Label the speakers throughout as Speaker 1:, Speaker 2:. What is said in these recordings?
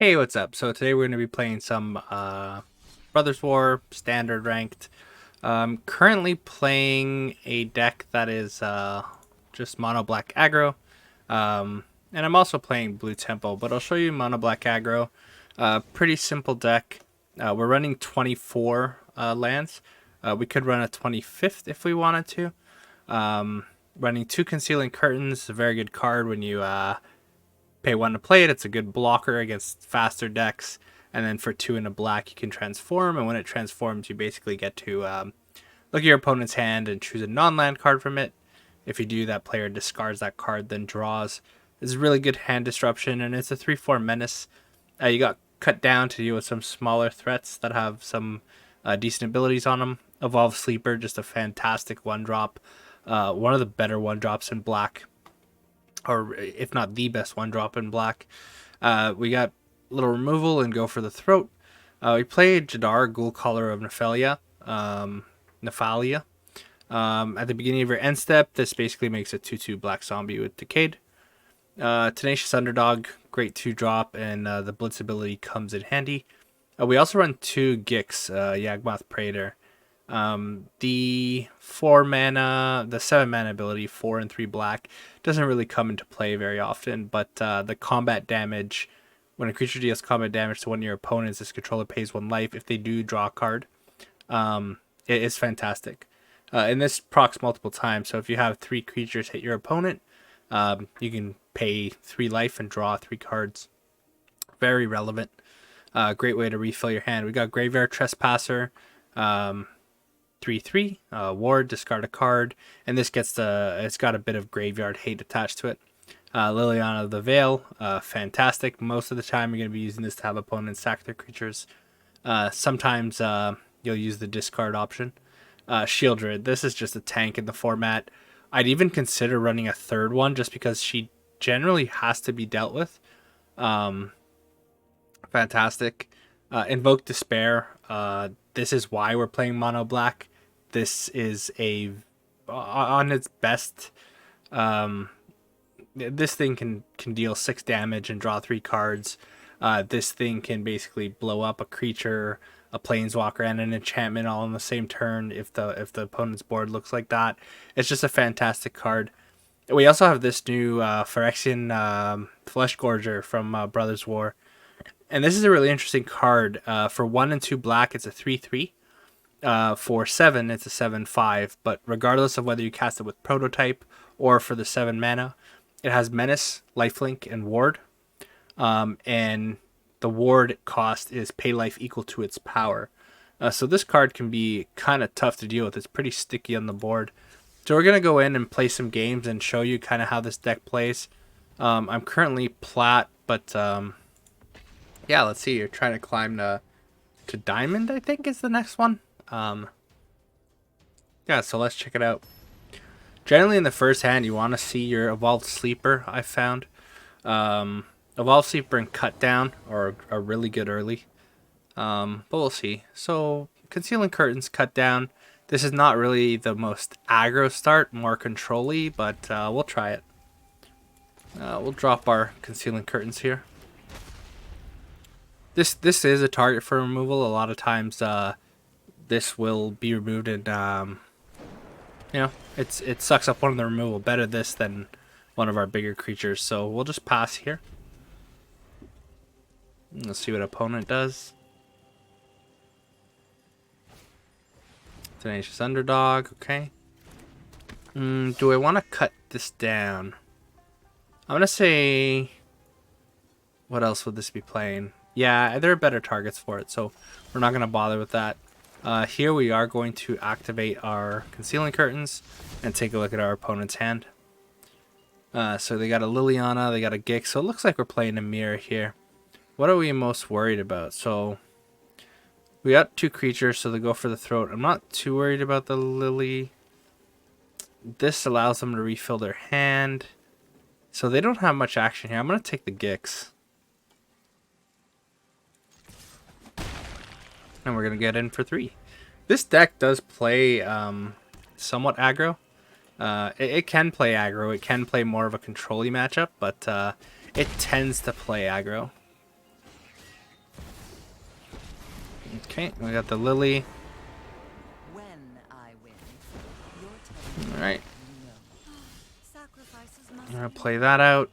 Speaker 1: Hey, what's up? So today we're going to be playing some Brothers War standard ranked. Currently playing a deck that is just mono black aggro, and I'm also playing blue tempo. But I'll show you mono black aggro. Pretty simple deck. We're running 24 lands. We could run a 25th if we wanted to. Running 2 Concealing Curtains, a very good card when you pay 1 to play it. It's a good blocker against faster decks. And then for 2 and a black, you can transform. And when it transforms, you basically get to look at your opponent's hand and choose a non-land card from it. If you do, that player discards that card, then draws. It's a really good hand disruption, and it's a 3/4 menace. You got cut down to deal with some smaller threats that have some decent abilities on them. Evolve Sleeper, just a fantastic 1-drop. One of the better 1-drops in black, or if not the best 1-drop in black. We got little removal and go for the throat. We played Jadar, Ghoul Caller of Nephalia. At the beginning of your end step, this basically makes a 2/2 black zombie with Decayed. Tenacious Underdog, great 2-drop, and the Blitz ability comes in handy. We also run 2 Gix, Yawgmoth Praetor. The 4 mana, the 7 mana ability, 4 and 3 black, doesn't really come into play very often, but the combat damage, when a creature deals combat damage to one of your opponents, this controller pays 1 life. If they do draw a card, it is fantastic. And this procs multiple times, so if you have 3 creatures hit your opponent, you can pay 3 life and draw 3 cards. Very relevant. Great way to refill your hand. We got Graveyard Trespasser, 3/3, ward, discard a card, and this it's got a bit of graveyard hate attached to it. Liliana of the Veil, fantastic. Most of the time you're going to be using this to have opponents sack their creatures. Sometimes you'll use the discard option. Shieldred, this is just a tank in the format. I'd even consider running a third one just because she generally has to be dealt with. Fantastic. Invoke Despair. This is why we're playing mono black. This is on its best. This thing can deal 6 damage and draw 3 cards. This thing can basically blow up a creature, a planeswalker, and an enchantment all in the same turn if the opponent's board looks like that. It's just a fantastic card. We also have this new Phyrexian Fleshgorger from Brothers War. And this is a really interesting card. For 1 and 2 black, it's a 3/3. For 7, it's a 7/5. But regardless of whether you cast it with Prototype or for the 7 mana, it has Menace, Lifelink, and Ward. And the Ward cost is pay life equal to its power. So this card can be kind of tough to deal with. It's pretty sticky on the board. So we're going to go in and play some games and show you kind of how this deck plays. I'm currently plat, but yeah, let's see. You're trying to climb to Diamond, I think, is the next one. Yeah, so let's check it out. Generally, in the first hand, you want to see your Evolved Sleeper, I found. Evolved Sleeper and Cut Down are really good early. But we'll see. So, Concealing Curtains, Cut Down. This is not really the most aggro start, more control-y, but we'll try it. We'll drop our Concealing Curtains here. This is a target for removal. A lot of times this will be removed, and it sucks up one of the removal. Better this than one of our bigger creatures. So we'll just pass here. Let's see what opponent does. Tenacious Underdog, okay. Do I want to cut this down? I'm going to say... What else would this be playing? Yeah, there are better targets for it, so we're not going to bother with that. Here we are going to activate our Concealing Curtains and take a look at our opponent's hand. So they got a Liliana, they got a Gix, so it looks like we're playing a mirror here. What are we most worried about? So we got 2 creatures, so they go for the throat. I'm not too worried about the Lily. This allows them to refill their hand. So they don't have much action here. I'm going to take the Gix. And we're going to get in for 3. This deck does play somewhat aggro. It can play aggro. It can play more of a control-y matchup, but it tends to play aggro. Okay, we got the Lily.
Speaker 2: When I win, your
Speaker 1: Alright,
Speaker 2: sacrifices
Speaker 1: I'm
Speaker 2: must
Speaker 1: gonna
Speaker 2: be
Speaker 1: play that out.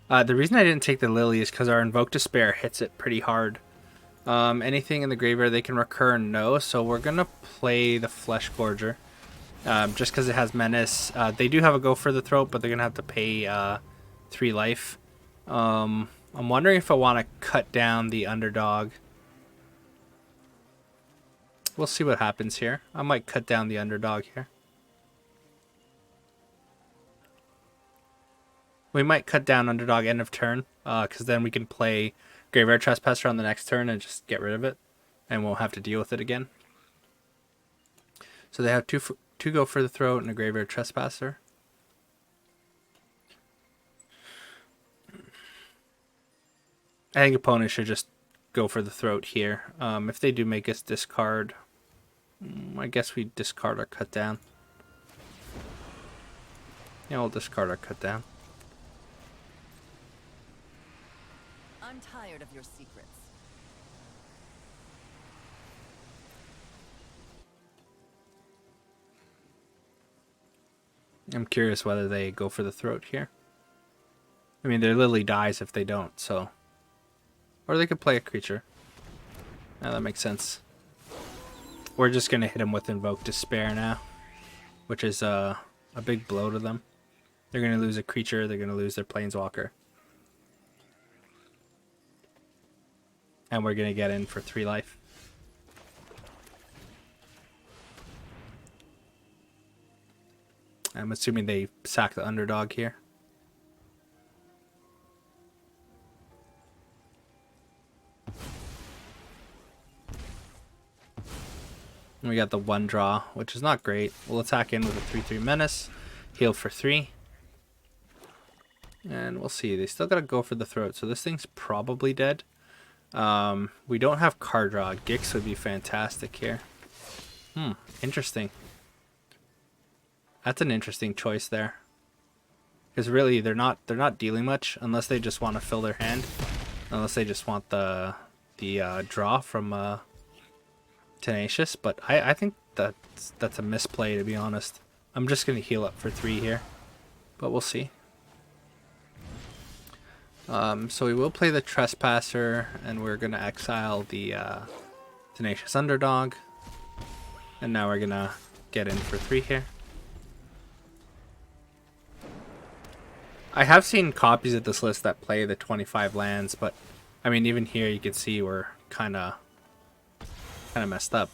Speaker 1: The reason I didn't take the Lily is because our Invoke Despair hits it pretty hard. Anything in the graveyard they can recur, no, so we're gonna play the Fleshgorger. Just because it has Menace. They do have a Go for the Throat, but they're gonna have to pay 3 life. I'm wondering if I want to cut down the underdog. We'll see what happens here. I might cut down the underdog here. We might cut down underdog end of turn, because then we can play Graveyard Trespasser on the next turn and just get rid of it, and won't have to deal with it again. So they have two Go for the Throat and a Graveyard Trespasser. I think opponents should just go for the Throat here. If they do make us discard, I guess we discard our cut down. Yeah, we'll discard our cut down.
Speaker 2: I'm tired of your secrets.
Speaker 1: I'm curious whether they go for the Throat here. I mean, their Lily dies if they don't, so... Or they could play a creature. Now that makes sense. We're just going to hit them with Invoke Despair now, which is a big blow to them. They're going to lose a creature, they're going to lose their Planeswalker. And we're going to get in for 3 life. I'm assuming they sack the underdog here. We got the 1 draw, which is not great. We'll attack in with a 3/3 Menace, heal for 3. And we'll see. They still gotta go for the Throat, so this thing's probably dead. We don't have card draw. Gix would be fantastic here. Interesting. That's an interesting choice there. Because really, they're not dealing much unless they just want to fill their hand. Unless they just want the draw from Tenacious. But I think that's a misplay, to be honest. I'm just gonna heal up for 3 here, but we'll see. So we will play the Trespasser, and we're gonna exile the Tenacious Underdog. And now we're gonna get in for 3 here. I have seen copies of this list that play the 25 lands, but I mean, even here you can see we're kind of messed up.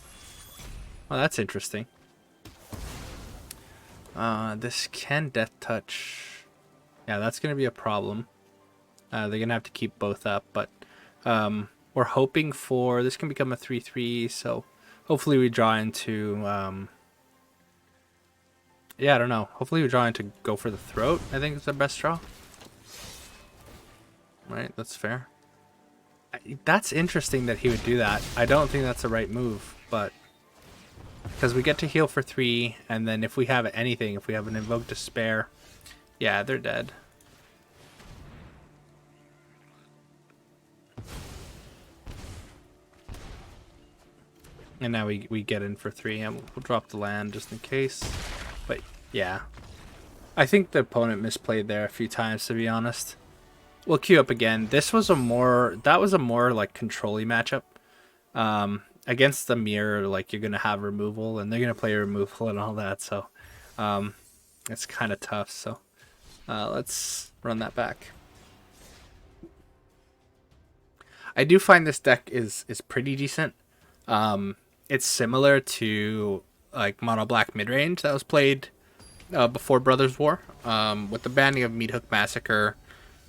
Speaker 1: Well, that's interesting. This can Death Touch. Yeah, that's going to be a problem. They're going to have to keep both up, but we're hoping for... This can become a 3/3, so hopefully we draw into... yeah, I don't know. Hopefully we draw into Go for the Throat, I think is the best draw. Right, that's fair. That's interesting that he would do that. I don't think that's the right move, but... Because we get to heal for 3, and then if we have anything, if we have an Invoke Despair... Yeah, they're dead. And now we get in for 3, and we'll drop the land just in case. But yeah, I think the opponent misplayed there a few times, to be honest. We'll queue up again. That was a more like control-y matchup. Against the mirror, like, you're gonna have removal, and they're gonna play removal and all that. So it's kind of tough. So let's run that back. I do find this deck is pretty decent. It's similar to like mono black midrange that was played before Brothers War. With the banning of Meat Hook Massacre,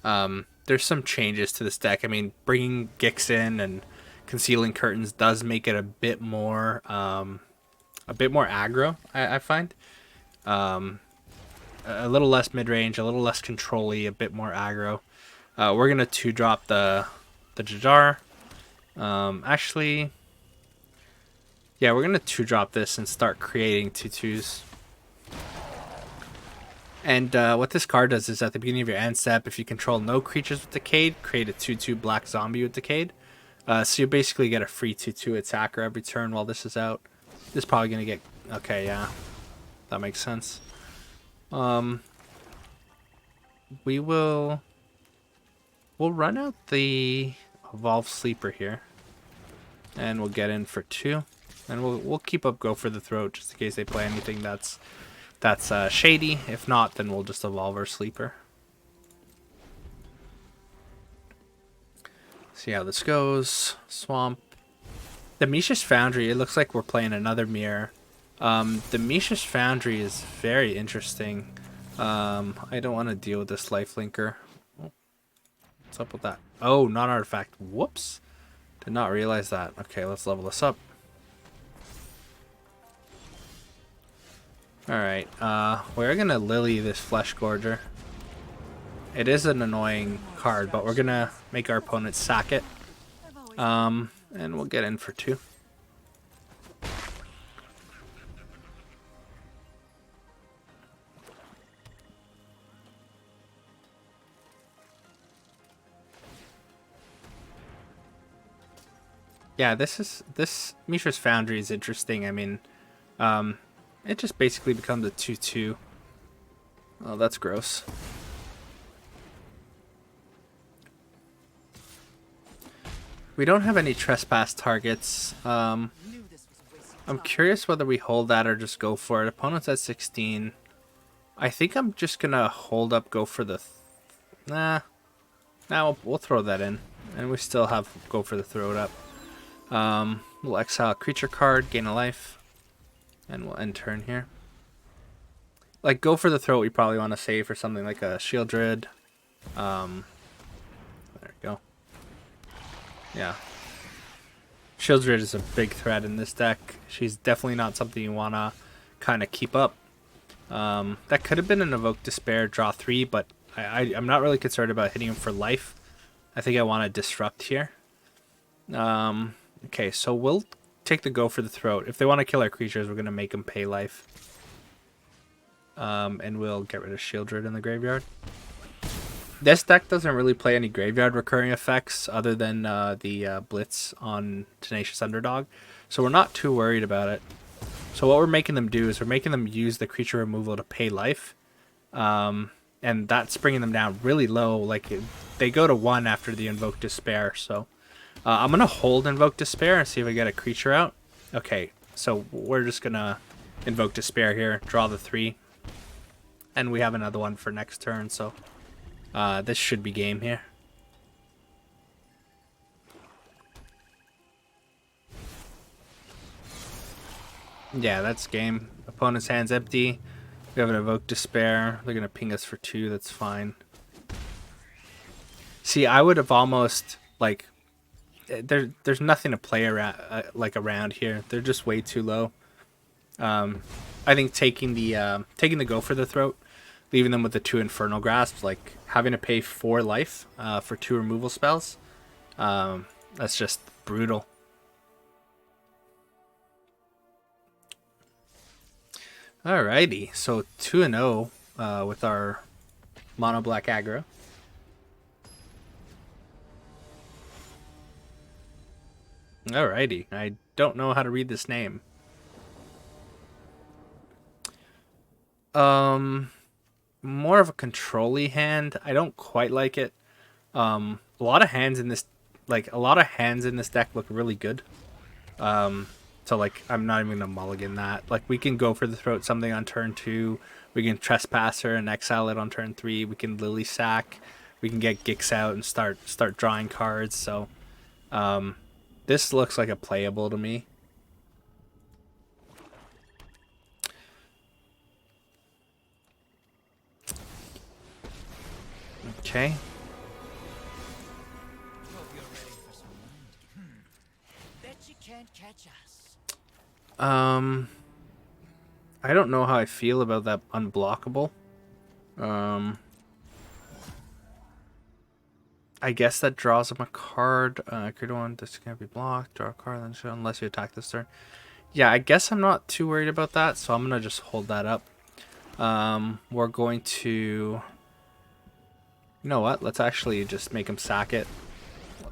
Speaker 1: there's some changes to this deck. I mean, bringing Gix in and Concealing Curtains does make it a bit more aggro. I find a little less midrange, a little less control-y, a bit more aggro. We're gonna 2-drop the Jadar. Actually. Yeah, we're going to 2-drop this and start creating 2/2s. And what this card does is at the beginning of your end step, if you control no creatures with Decayed, create a 2/2 black zombie with Decayed. So you basically get a free 2/2 attacker every turn while this is out. This is probably going to get... Okay, yeah. That makes sense. We'll run out the Evolve Sleeper here. And we'll get in for 2. And we'll keep up Go for the Throat just in case they play anything that's shady. If not, then we'll just evolve our Sleeper. See how this goes. Swamp. The Mishra's Foundry, it looks like we're playing another mirror. The Mishra's Foundry is very interesting. I don't want to deal with this lifelinker. Oh, what's up with that? Oh, non-artifact. Whoops. Did not realize that. Okay, let's level this up. Alright, we're gonna Lily this Fleshgorger. It is an annoying card, but we're gonna make our opponent sack it. And we'll get in for 2. Yeah, this Mishra's Foundry is interesting. I mean, it just basically becomes a 2/2. Oh, that's gross. We don't have any trespass targets. I'm curious whether we hold that or just go for it. Opponent's at 16. I think I'm just gonna hold up, go for the... Nah, we'll throw that in. And we still have go for the throw it up. We'll exile a creature card, gain a life. And we'll end turn here. Like, go for the throat we probably want to save for something like a Shield Druid. There we go. Yeah. Shield Druid is a big threat in this deck. She's definitely not something you want to kind of keep up. That could have been an Invoke Despair, draw 3, but I'm not really concerned about hitting him for life. I think I want to disrupt here. Okay, so we'll take the go for the throat. If they want to kill our creatures, we're going to make them pay life. And we'll get rid of Shield Druid in the graveyard. This deck doesn't really play any graveyard recurring effects other than the Blitz on Tenacious Underdog. So we're not too worried about it. So what we're making them do is we're making them use the creature removal to pay life. And that's bringing them down really low. Like, they go to 1 after the Invoke Despair. So I'm going to hold Invoke Despair and see if I get a creature out. Okay, so we're just going to Invoke Despair here, draw the 3. And we have another one for next turn, so this should be game here. Yeah, that's game. Opponent's hand's empty. We have an Invoke Despair. They're going to ping us for 2, that's fine. See, I would have almost, like... There's nothing to play around around here. They're just way too low. I think taking the go for the throat, leaving them with the 2 Infernal Grasps, like having to pay 4 life for 2 removal spells, that's just brutal. Alrighty, so 2-0 with our mono black aggro. Alrighty, I don't know how to read this name. More of a control-y hand. I don't quite like it. A lot of hands in this deck look really good. So like I'm not even gonna mulligan that. Like we can go for the throat something on turn 2. We can Trespasser and exile it on turn 3. We can Lily Sack. We can get Gix out and start drawing cards. So this looks like a playable to me. Okay. I don't know how I feel about that unblockable. I guess that draws him a card. Create one, this can't be blocked. Draw a card, then show unless you attack this turn. Yeah, I guess I'm not too worried about that, so I'm gonna just hold that up. We're going to... You know what? Let's actually just make him sack it.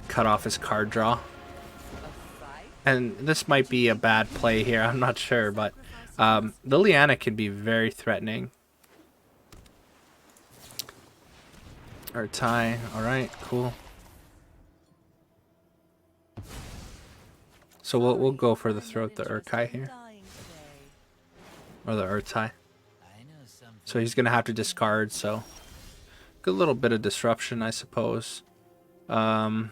Speaker 1: Cut off his card draw. and this might be a bad play here, I'm not sure, but Liliana can be very threatening. Or tie. Alright, cool. So we'll go for the throat, the Urkai here. Or the Urtai. So he's going to have to discard, so good little bit of disruption, I suppose. Do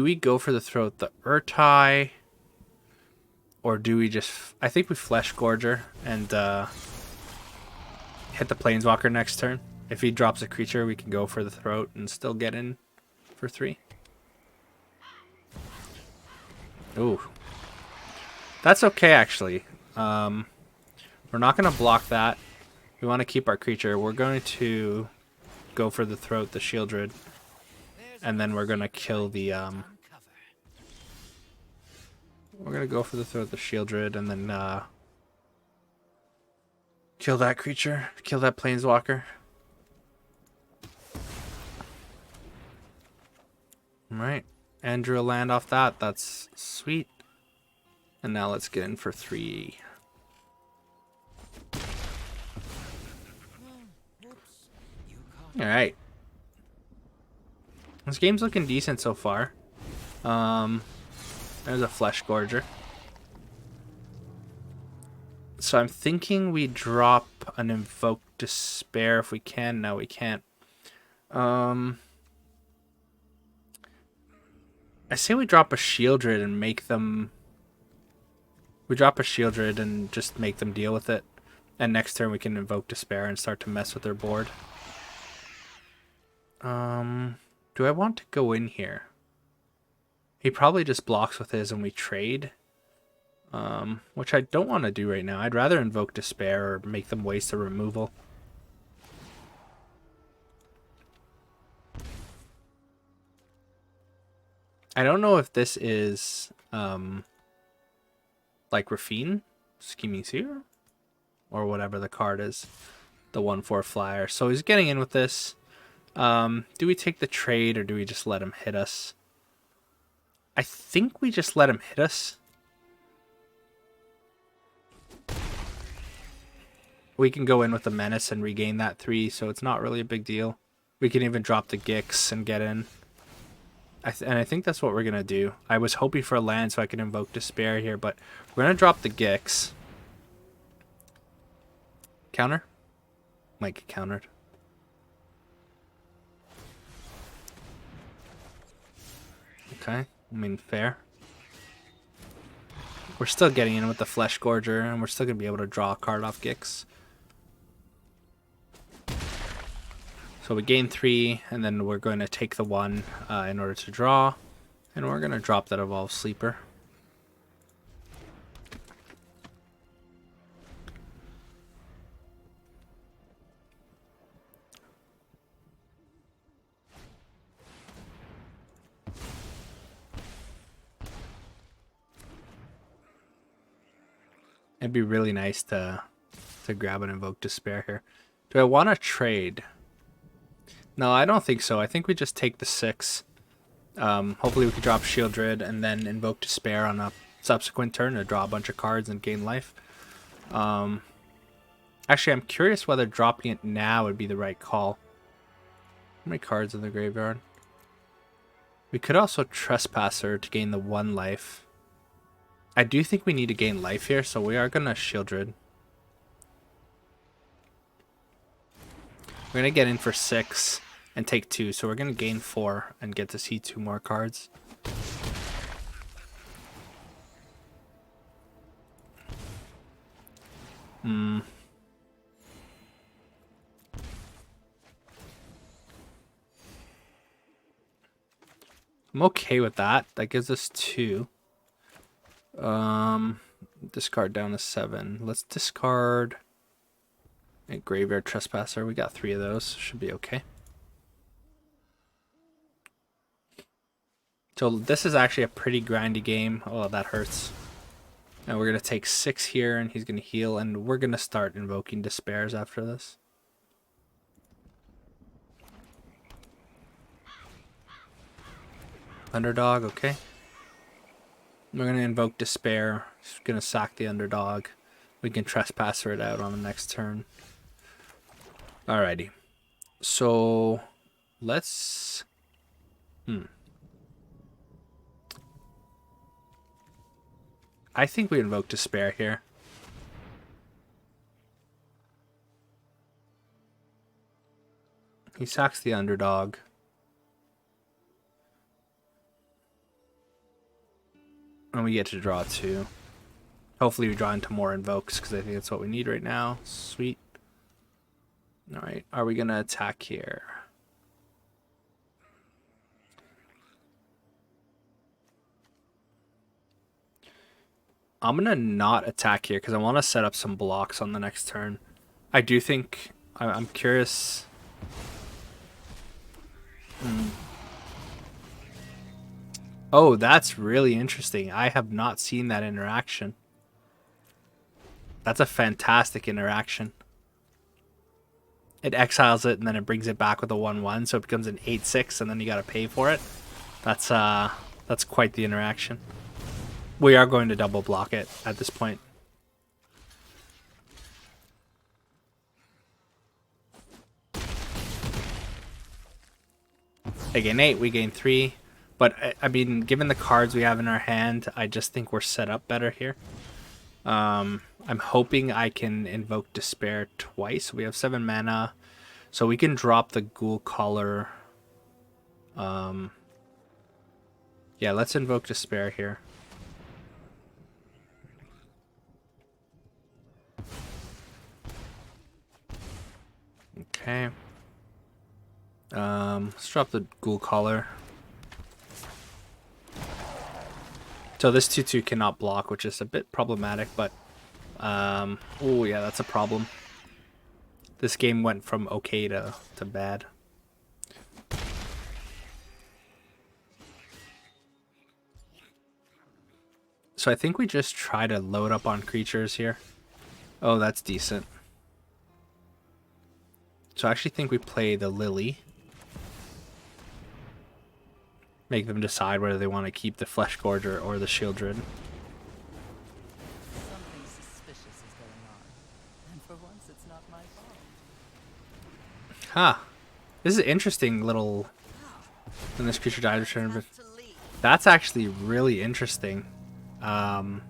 Speaker 1: we go for the throat, the Urtai? Or do we just... I think we Fleshgorger and hit the Planeswalker next turn. If he drops a creature, we can go for the throat and still get in for 3. Ooh. That's okay, actually. We're not going to block that. We want to keep our creature. We're going to go for the throat, the Shieldred. And then we're going to kill the... We're going to go for the throat, the Shieldred, and then kill that creature. Kill that Planeswalker. Alright. And drew a land off that. That's sweet. And now let's get in for 3. Alright. This game's looking decent so far. There's a Fleshgorger. So I'm thinking we drop an Invoke Despair if we can. No, we can't. I say we drop a Shieldred and make them... We drop a Shieldred and just make them deal with it. And next turn we can Invoke Despair and start to mess with their board. Do I want to go in here? He probably just blocks with his and we trade. Which I don't want to do right now. I'd rather Invoke Despair or make them waste a removal. I don't know if this is like Rafine, Scheming Seer, or whatever the card is, the 1/4 flyer. So he's getting in with this. Do we take the trade or do we just let him hit us? I think we just let him hit us. We can go in with the Menace and regain that 3, so it's not really a big deal. We can even drop the Gix and get in. And I think that's what we're going to do. I was hoping for a land so I could Invoke Despair here, but we're going to drop the Gix. Counter? Might get countered. Okay, I mean, fair. We're still getting in with the Fleshgorger, and we're still going to be able to draw a card off Gix. So we gain 3, and then we're going to take the 1 in order to draw. And we're going to drop that Evolved Sleeper. It'd be really nice to grab an Invoke Despair here. Do I want to trade? No, I don't think so. I think we just take the 6. Hopefully we can drop Shieldred and then Invoke Despair on a subsequent turn to draw a bunch of cards and gain life. Actually, I'm curious whether dropping it now would be the right call. How many cards in the graveyard? We could also Trespasser to gain the 1 life. I do think we need to gain life here, so we are going to Shieldred. We're going to get in for 6 and take 2, so we're going to gain 4 and get to see 2 more cards. I'm okay with that. That gives us 2. Discard down to 7. Let's discard a Graveyard Trespasser. We got 3 of those. Should be okay. So this is actually a pretty grindy game. Oh, that hurts. And we're going to take 6 here, and he's going to heal, and we're going to start invoking Despairs after this. Underdog, okay. We're going to invoke Despair. It's going to sack the underdog. We can Trespasser it out on the next turn. Alrighty. So, let's... I think we invoke Despair here. He sacks the underdog. And we get to draw 2. Hopefully we draw into more invokes, because I think that's what we need right now. Sweet. Alright, are we going to attack here? I'm going to not attack here, because I want to set up some blocks on the next turn. I do think... I'm curious... Oh, that's really interesting. I have not seen that interaction. That's a fantastic interaction. It exiles it and then it brings it back with a 1/1, so it becomes an 8/6, and then you gotta pay for it. That's quite the interaction. We are going to double block it at this point. They gain 8, we gain 3. But, I mean, given the cards we have in our hand, I just think we're set up better here. I'm hoping I can invoke Despair twice. We have 7 mana. So we can drop the Ghoul Collar. Yeah, let's invoke Despair here. Okay. Let's drop the Ghoul Collar. So this 2/2 cannot block, which is a bit problematic, but oh yeah, that's a problem. This game went from okay to bad. So I think we just try to load up on creatures here. Oh, that's decent. So I actually think we play the Lily. Make them decide whether they want to keep the Fleshgorger or the Shieldred.
Speaker 2: Something suspicious is going on. And for once, it's not my fault.
Speaker 1: Huh. This is an interesting little... When this creature dies, return...
Speaker 2: Have to leave.
Speaker 1: That's actually really interesting. Wow.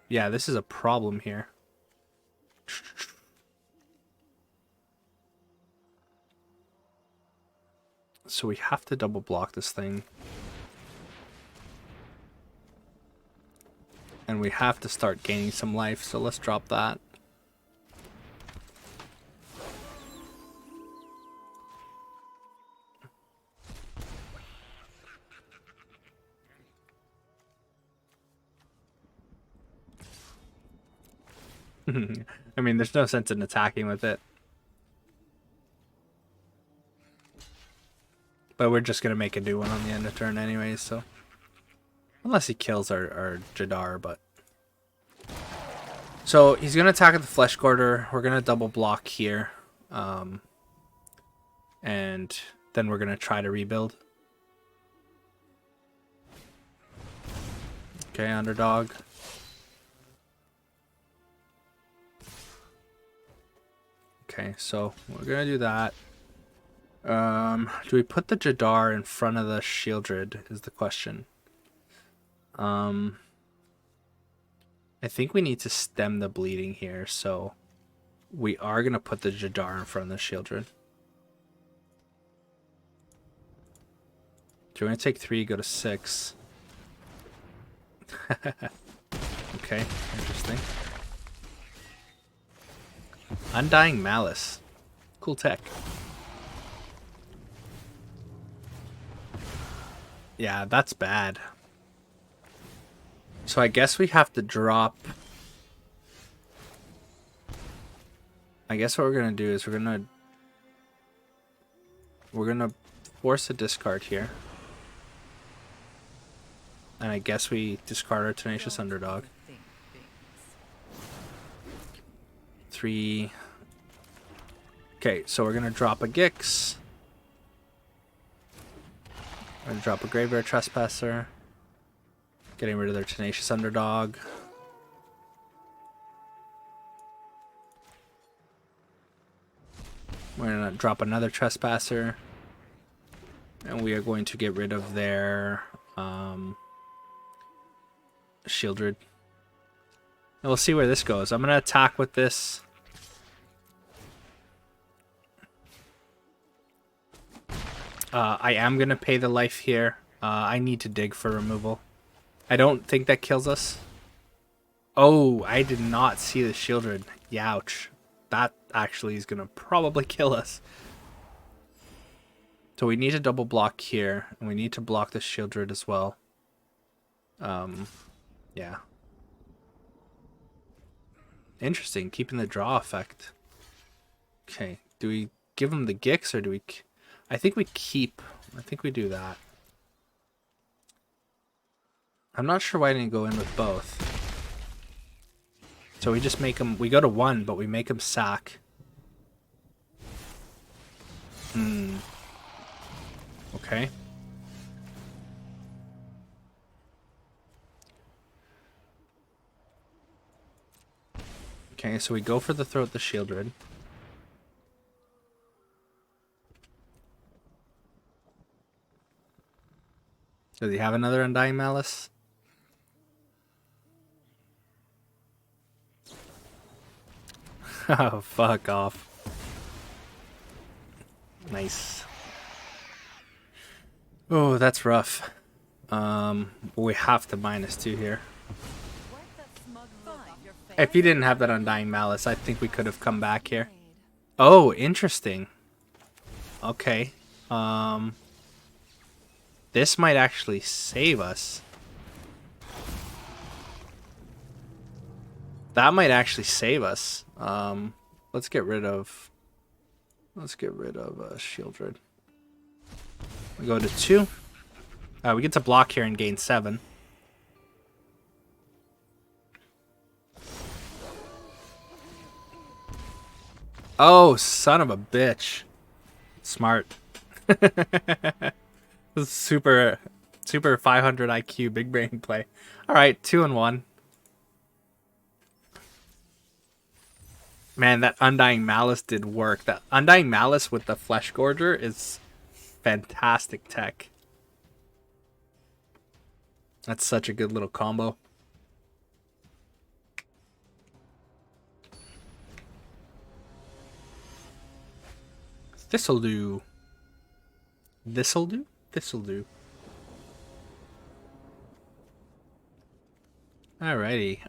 Speaker 1: Yeah, this is a problem here. So we have to double block this thing. And we have to start gaining some life, so let's drop that. I mean, there's no sense in attacking with it. But we're just going to make a new one on the end of turn anyways, so... Unless he kills our Jadar, but... So, he's going to attack at the Fleshgorger. We're going to double block here. And then we're going to try to rebuild. Okay, underdog. Okay, so we're going to do that. Do we put the Jadar in front of the Shieldred is the question. I think we need to stem the bleeding here, so we are going to put the Jadar in front of the Shieldred. So we're going to take 3, go to 6. Okay, interesting. Undying Malice. Cool tech. Yeah, that's bad. So I guess we have to drop... I guess what we're going to do is we're going to force a discard here. And I guess we discard our Tenacious Underdog. 3. Okay, so we're going to drop a Gix. We're gonna drop a Graveyard Trespasser. Getting rid of their Tenacious Underdog. We're gonna drop another Trespasser. And we are going to get rid of their Shieldred. And we'll see where this goes. I'm gonna attack with this. I am gonna pay the life here. I need to dig for removal. I don't think that kills us. Oh, I did not see the Shieldred. Youch. That actually is gonna probably kill us. So we need to double block here, and we need to block the Shieldred as well. Yeah. Interesting, keeping the draw effect. Okay, do we give him the Gix, or do we... I think we keep... I think we do that. I'm not sure why I didn't go in with both. So we just make him... We go to 1, but we make him sack. Okay. Okay, so we go for the Throat the Shieldred. Does he have another Undying Malice? Oh, fuck off. Nice. Oh, that's rough. We have to -2 here. If he didn't have that Undying Malice, I think we could have come back here. Oh, interesting. Okay. This might actually save us. That might actually save us. Let's get rid of Shieldred. We go to 2. We get to block here and gain 7. Oh, son of a bitch. Smart. Super 500 IQ big brain play. All right, 2 and 1. Man, that Undying Malice did work. That Undying Malice with the Fleshgorger is fantastic tech. That's such a good little combo. This'll do. This'll do? This'll do. Alrighty.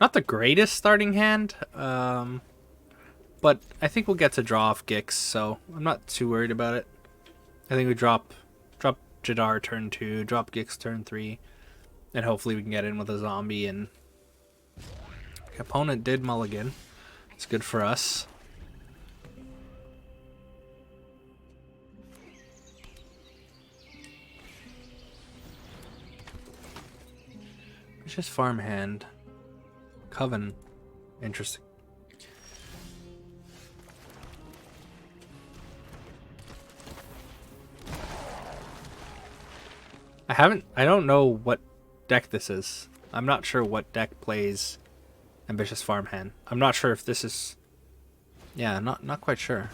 Speaker 1: Not the greatest starting hand, but I think we'll get to draw off Gix, so I'm not too worried about it. I think we drop Jadar turn 2, drop Gix turn 3, and hopefully we can get in with a zombie. And the opponent did mulligan. It's good for us. It's just farmhand. Coven. Interesting. I don't know what deck this is. I'm not sure what deck plays Ambitious Farmhand. I'm not sure if this is... Yeah, not quite sure.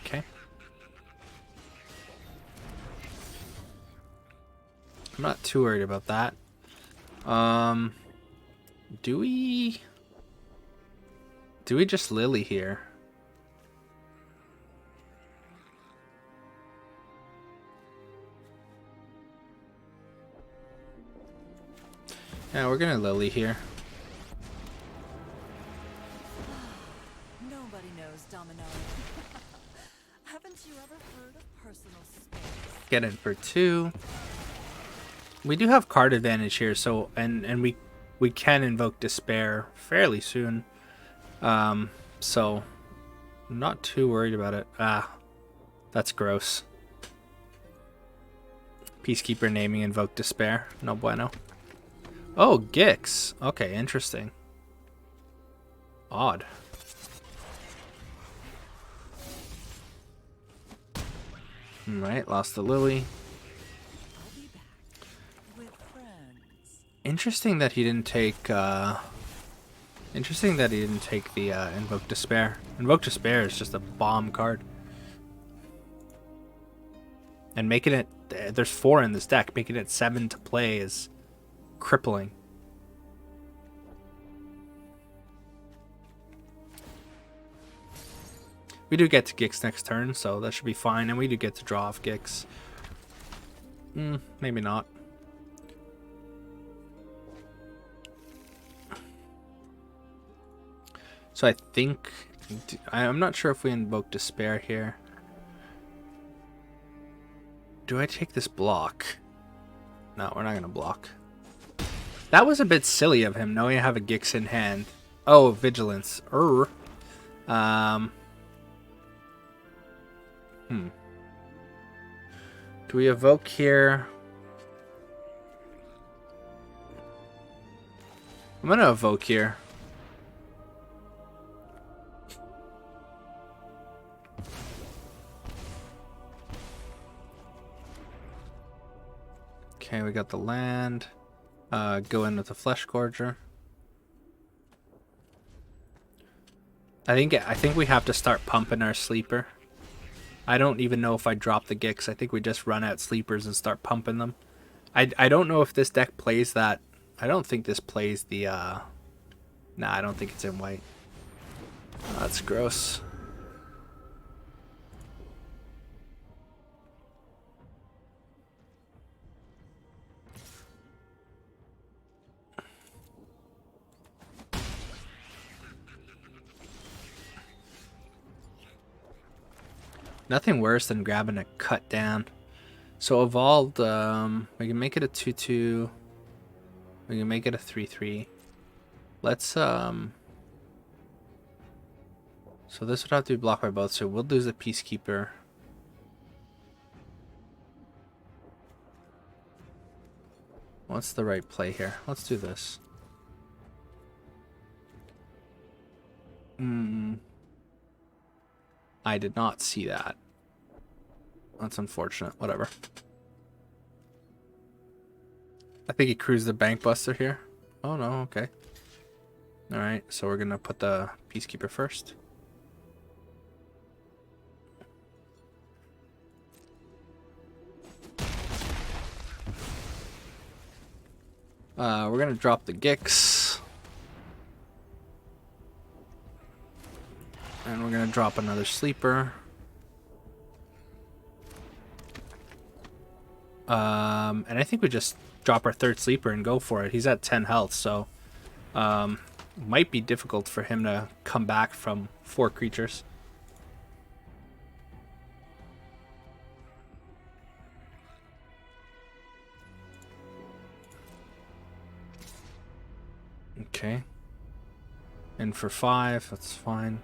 Speaker 1: Okay. I'm not too worried about that. Do we just Lily here? Yeah, we're gonna Lily here.
Speaker 2: Nobody knows Domino. Haven't you ever heard of personal space?
Speaker 1: Get in for 2. We do have card advantage here, so and we can invoke Despair fairly soon. So I'm not too worried about it. That's gross. Peacekeeper naming Invoke Despair. No bueno. Oh, Gix. Okay, interesting. Odd. Alright, lost the Lily.
Speaker 2: I'll be back with friends.
Speaker 1: Interesting that he didn't take the Invoke Despair. Invoke Despair is just a bomb card. And making it, there's 4 in this deck, making it 7 to play is crippling. We do get to Gix next turn, so that should be fine, and we do get to draw off Gix. Maybe not. So I think, I'm not sure if we invoke Despair here. Do I take this block? No, we're not going to block. That was a bit silly of him, knowing I have a Gix in hand. Oh, Vigilance. Do we evoke here? I'm going to evoke here. Okay, we got the land. Go in with the Fleshgorger. I think we have to start pumping our sleeper. I don't even know if I drop the Gix. I think we just run out sleepers and start pumping them. I don't know if this deck plays that. I don't think this plays the Nah, I don't think it's in white. That's gross. Nothing worse than grabbing a cut down. So evolved, we can make it a 2/2. We can make it a 3/3. Let's so this would have to be blocked by both, so we'll lose the Peacekeeper. What's the right play here? Let's do this. I did not see that. That's unfortunate. Whatever. I think he cruised the Bank Buster here. Oh no, okay. Alright, so we're gonna put the Peacekeeper first. We're gonna drop the Gix. And we're gonna drop another sleeper. And I think we just drop our 3rd sleeper and go for it. He's at 10 health, so might be difficult for him to come back from 4 creatures. Okay. And for 5, that's fine.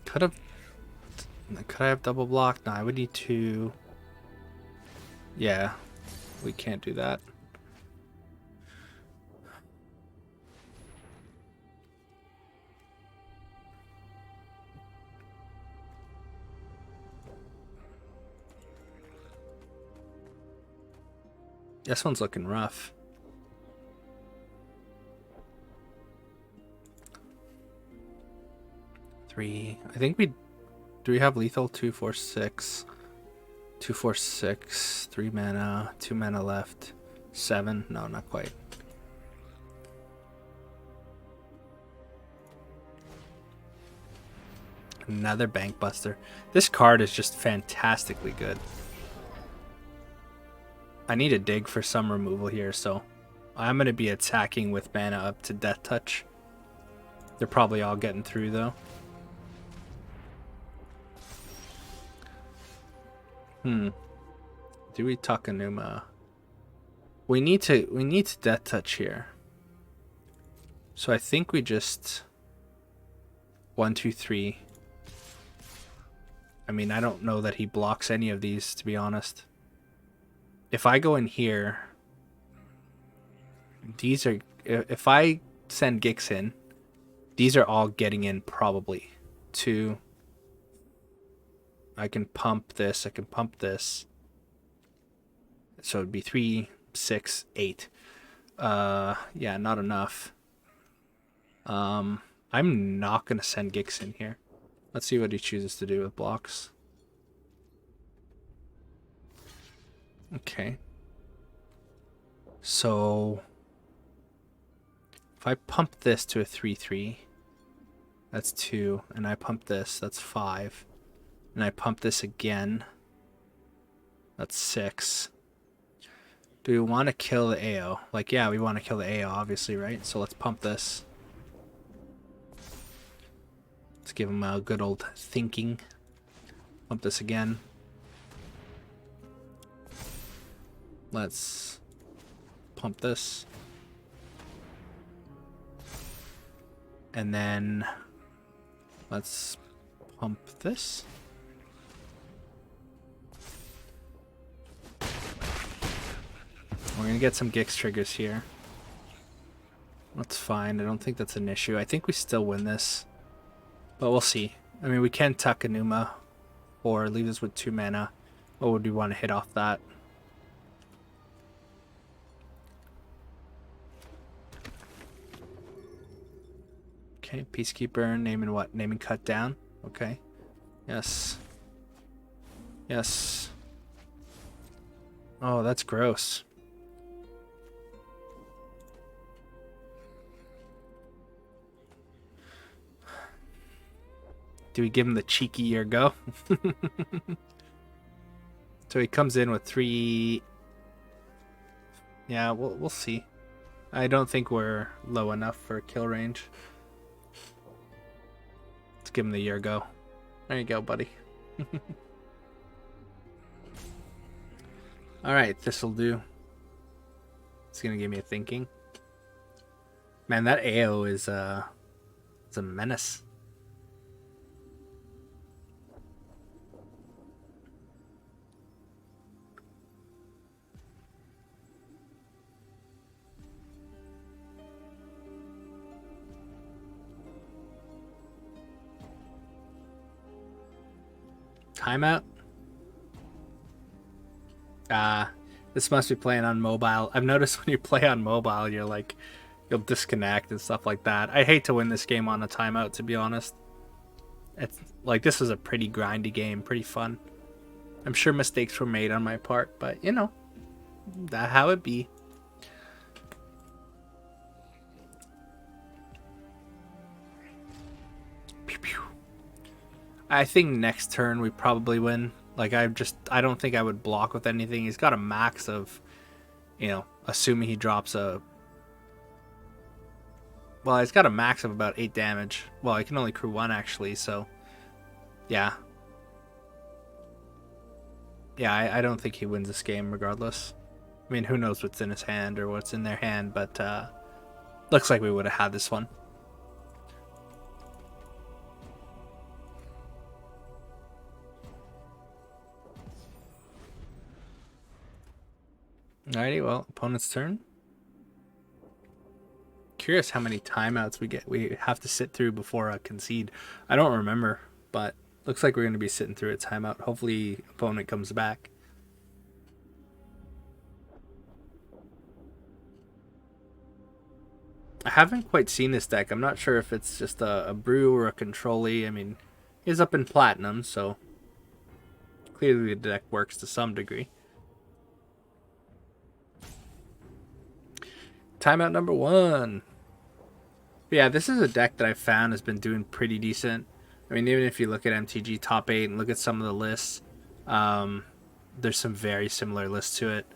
Speaker 1: Could I have double blocked? No, I would need to. Yeah, we can't do that. This one's looking rough. I think we do. We have lethal 2, 4, 6, 2, 4, 6, 3 mana, 2 mana left, 7. No, not quite. Another Bank Buster. This card is just fantastically good. I need a dig for some removal here, so I'm going to be attacking with mana up to Death Touch. They're probably all getting through though. Do we Takanuma? We need to Death Touch here. So I think we just 1, 2, 3. I mean, I don't know that he blocks any of these, to be honest. If I go in here, these are, if I send Gix in, these are all getting in probably. 2, I can pump this. I can pump this. So it'd be 3, 6, 8. Yeah, not enough. I'm not gonna send Gix in here. Let's see what he chooses to do with blocks. Okay. So if I pump this to a 3/3, that's 2, and I pump this, that's 5, and I pump this again, that's 6. Do we want to kill the AO? Like, yeah, we want to kill the AO, obviously, right? So let's pump this. Let's give him a good old thinking. Pump this again. Let's pump this. And then let's pump this. We're going to get some Gix triggers here. That's fine. I don't think that's an issue. I think we still win this. But we'll see. I mean, we can tuck Anuma or leave us with 2 mana. What would we want to hit off that? Okay, Peacekeeper, naming what? Naming cut down? Okay. Yes. Yes. Oh, that's gross. Do we give him the cheeky year go? So he comes in with 3. Yeah, we'll see. I don't think we're low enough for kill range. Let's give him the year go. There you go, buddy. Alright, this'll do. It's gonna give me a thinking. Man, that AO is a menace. Timeout? This must be playing on mobile. I've noticed when you play on mobile, you're like, you'll disconnect and stuff like that. I hate to win this game on a timeout, to be honest. It's like, this was a pretty grindy game, pretty fun. I'm sure mistakes were made on my part, but you know, that how it be. Pew pew. I think next turn we probably win. Like, I don't think I would block with anything. He's got a max of, you know, assuming he drops a... Well, he's got a max of about 8 damage. Well, he can only crew 1, actually, so... Yeah. Yeah, I don't think he wins this game regardless. I mean, who knows what's in his hand or what's in their hand, but looks like we would have had this one. Alrighty, well, opponent's turn. Curious how many timeouts we have to sit through before a concede. I don't remember, but looks like we're going to be sitting through a timeout. Hopefully opponent comes back. I haven't quite seen this deck. I'm not sure if it's just a brew or a control-y. I mean, he's up in platinum, so clearly the deck works to some degree. Timeout number 1. Yeah, this is a deck that I found has been doing pretty decent. I mean, even if you look at MTG top 8 and look at some of the lists, there's some very similar lists to it.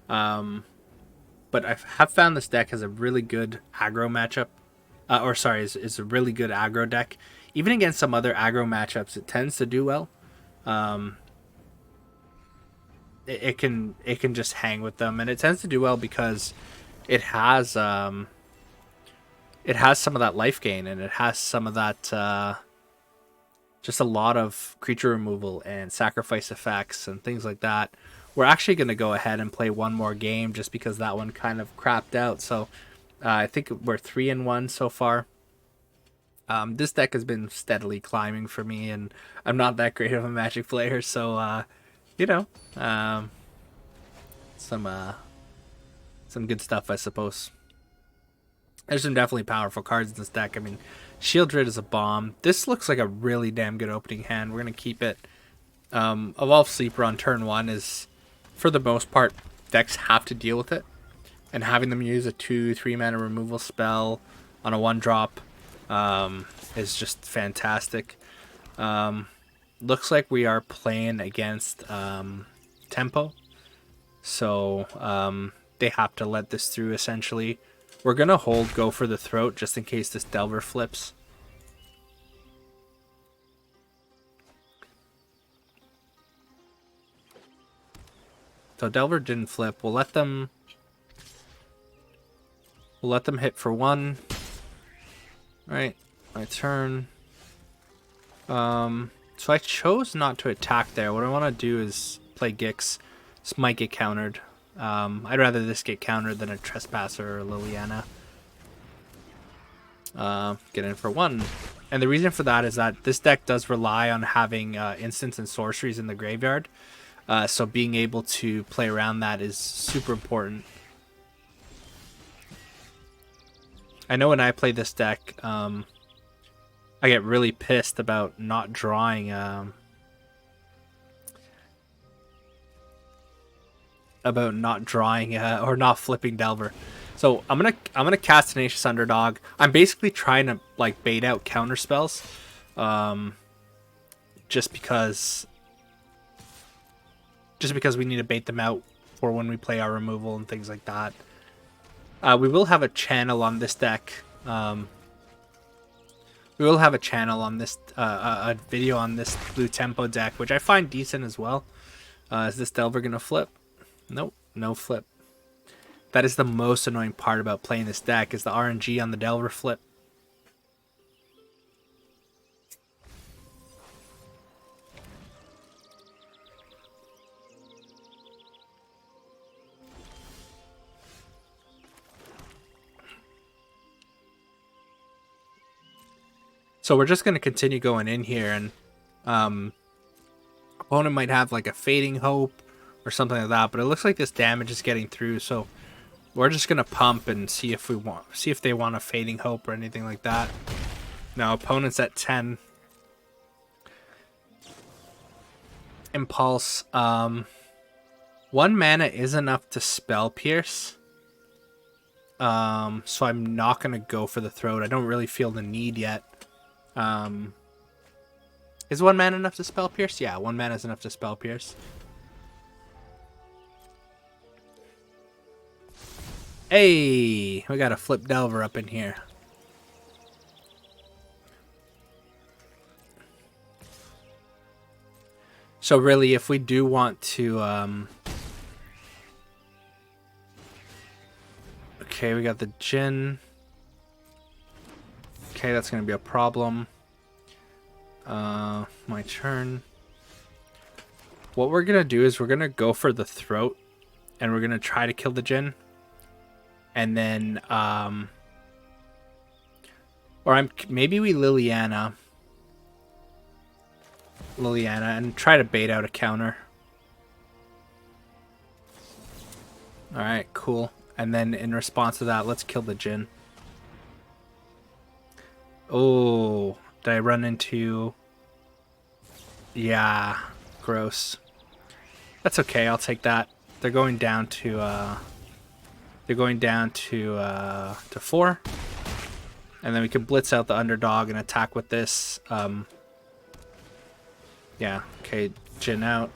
Speaker 1: But I have found this deck has a really good aggro matchup. It's a really good aggro deck. Even against some other aggro matchups, it tends to do well. It can just hang with them, and it tends to do well because it has some of that life gain, and it has some of that just a lot of creature removal and sacrifice effects and things like that. We're actually going to go ahead and play one more game just because that one kind of crapped out. So I think we're 3-1 so far. This deck has been steadily climbing for me, and I'm not that great of a Magic player, so you know, um, some some good stuff, I suppose. There's some definitely powerful cards in this deck. I mean, Shieldred is a bomb. This looks like a really damn good opening hand. We're gonna keep it. Evolve Sleeper on turn 1 is, for the most part, decks have to deal with it, and having them use a 2-3 mana removal spell on a 1-drop is just fantastic. Looks like we are playing against Tempo, so they have to let this through essentially. We're gonna hold Go for the Throat just in case this Delver flips. So Delver didn't flip. We'll let them hit for 1. Right, my turn. So I chose not to attack there. What I want to do is play Gix. This might get countered. I'd rather this get countered than a Trespasser or Liliana. Get in for 1. And the reason for that is that this deck does rely on having instants and sorceries in the graveyard. So being able to play around that is super important. I know when I play this deck, I get really pissed about not drawing or not flipping Delver. So I'm gonna cast Tenacious Underdog. I'm basically trying to like bait out counter spells, just because we need to bait them out for when we play our removal and things like that. We will have a channel on this deck. We will have a channel on this, a video on this blue tempo deck, which I find decent as well. Is this Delver gonna flip? Nope, no flip. That is the most annoying part about playing this deck, is the RNG on the Delver flip. So we're just going to continue going in here, and opponent might have like a Fading Hope or something like that, but it looks like this damage is getting through, so we're just going to pump and see if they want a Fading Hope or anything like that. Now opponent's at 10. Impulse. 1 mana is enough to Spell Pierce. So I'm not going to go for the Throat. I don't really feel the need yet. Is 1 mana enough to Spell Pierce? Yeah, 1 mana is enough to Spell Pierce. Hey, we got a Flip Delver up in here. So really, if we do want to, okay, we got the Djinn. Okay, that's going to be a problem. My turn. What we're going to do is we're going to go for the Throat, and we're going to try to kill the Djinn. And then, maybe we Liliana and try to bait out a counter. Alright, cool. And then in response to that, let's kill the Djinn. Oh, did I run into... Yeah, gross. That's okay, I'll take that. They're going down to, to 4. And then we can blitz out the underdog and attack with this. Yeah, okay, Djinn out.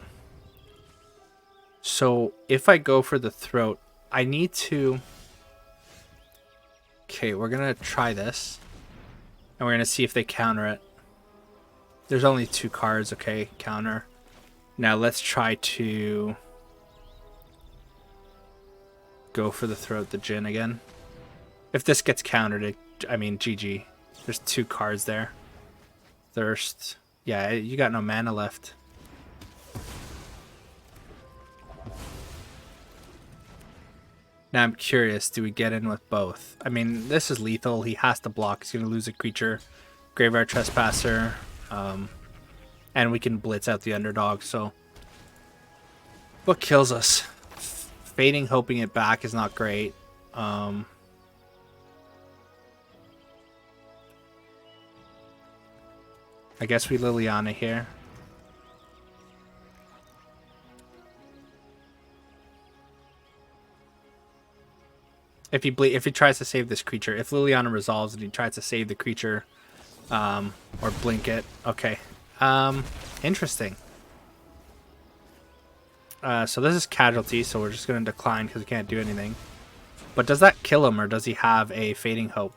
Speaker 1: So if I go for the Throat, I need to... Okay, we're going to try this. And we're going to see if they counter it. There's only 2 cards, okay, counter. Now let's try to go for the Throat, the Djinn again. If this gets countered, I mean, GG. There's 2 cards there. Thirst. Yeah, you got no mana left. Now I'm curious, do we get in with both? I mean, this is lethal. He has to block. He's going to lose a creature. Graveyard Trespasser, and we can blitz out the underdog. So, what kills us? Fading, hoping it back is not great. I guess we Liliana here. If he tries to save this creature, if Liliana resolves and he tries to save the creature, or blink it, okay. Interesting. So this is casualty, so we're just gonna decline because we can't do anything. But does that kill him, or does he have a fading hope?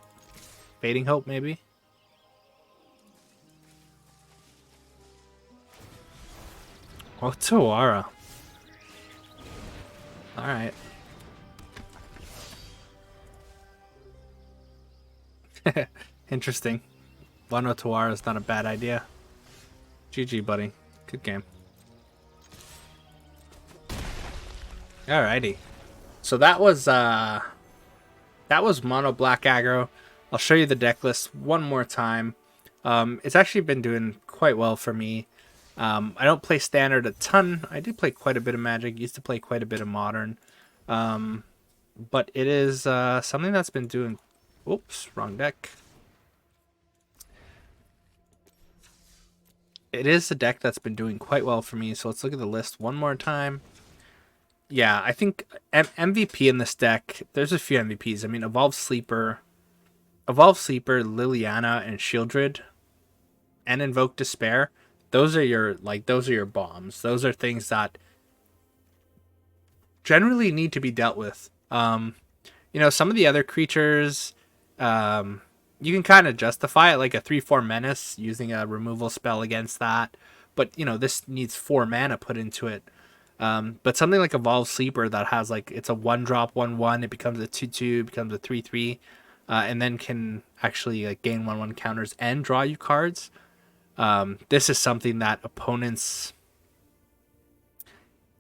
Speaker 1: Fading hope, maybe. Oh, Tawara. All right. Interesting. Wano Tawara is not a bad idea. GG, buddy. Good game. Alrighty. So that was mono black aggro. I'll show you the deck list one more time. It's actually been doing quite well for me. I don't play standard a ton. I do play quite a bit of Magic. Used to play quite a bit of Modern. But it is something that's been doing... Oops, wrong deck. It is a deck that's been doing quite well for me. So let's look at the list one more time. Yeah, I think MVP in this deck, there's a few MVPs. I mean, Evolved Sleeper, Liliana, and Shieldred, and Invoke Despair. Those are your bombs. Those are things that generally need to be dealt with. You know, some of the other creatures, you can kind of justify it, like a 3/4 menace using a removal spell against that. But you know, this needs 4 mana put into it. But something like Evolved Sleeper that has like, it's a 1-drop 1/1, it becomes a 2/2, becomes a 3/3, and then can actually like gain 1/1 counters and draw you cards. This is something that opponents,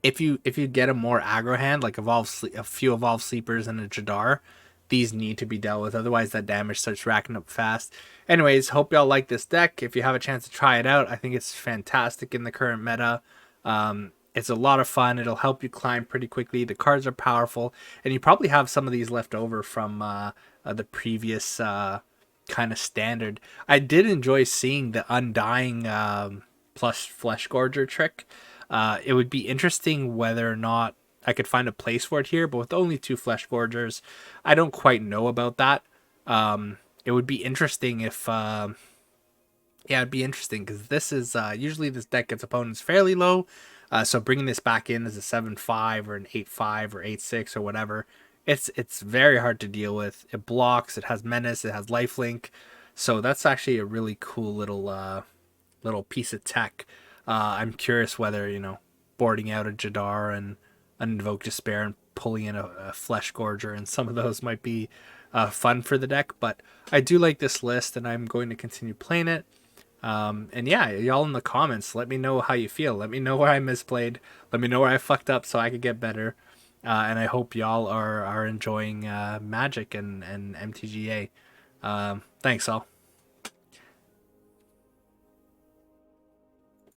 Speaker 1: if you get a more aggro hand, like a few Evolved Sleepers and a Jadar, these need to be dealt with. Otherwise, that damage starts racking up fast. Anyways, hope y'all like this deck. If you have a chance to try it out, I think it's fantastic in the current meta. It's a lot of fun. It'll help you climb pretty quickly. The cards are powerful, and you probably have some of these left over from the previous kind of standard. I did enjoy seeing the Undying plus Fleshgorger trick. It would be interesting whether or not I could find a place for it here, but with only 2 Fleshgorgers, I don't quite know about that. It would be interesting if... yeah, it'd be interesting, because this is... usually this deck gets opponents fairly low, so bringing this back in as a 7/5 or an 8/5 or 8/6 or whatever, it's very hard to deal with. It blocks, it has menace, it has lifelink, so that's actually a really cool little piece of tech. I'm curious whether, you know, boarding out a Jadar and an Invoke Despair and pulling in a Fleshgorger and some of those might be fun for the deck, but I do like this list and I'm going to continue playing it. And yeah, y'all in the comments, let me know how you feel. Let me know where I misplayed. Let me know where I fucked up so I could get better. And I hope y'all are enjoying Magic and MTGA. Thanks all.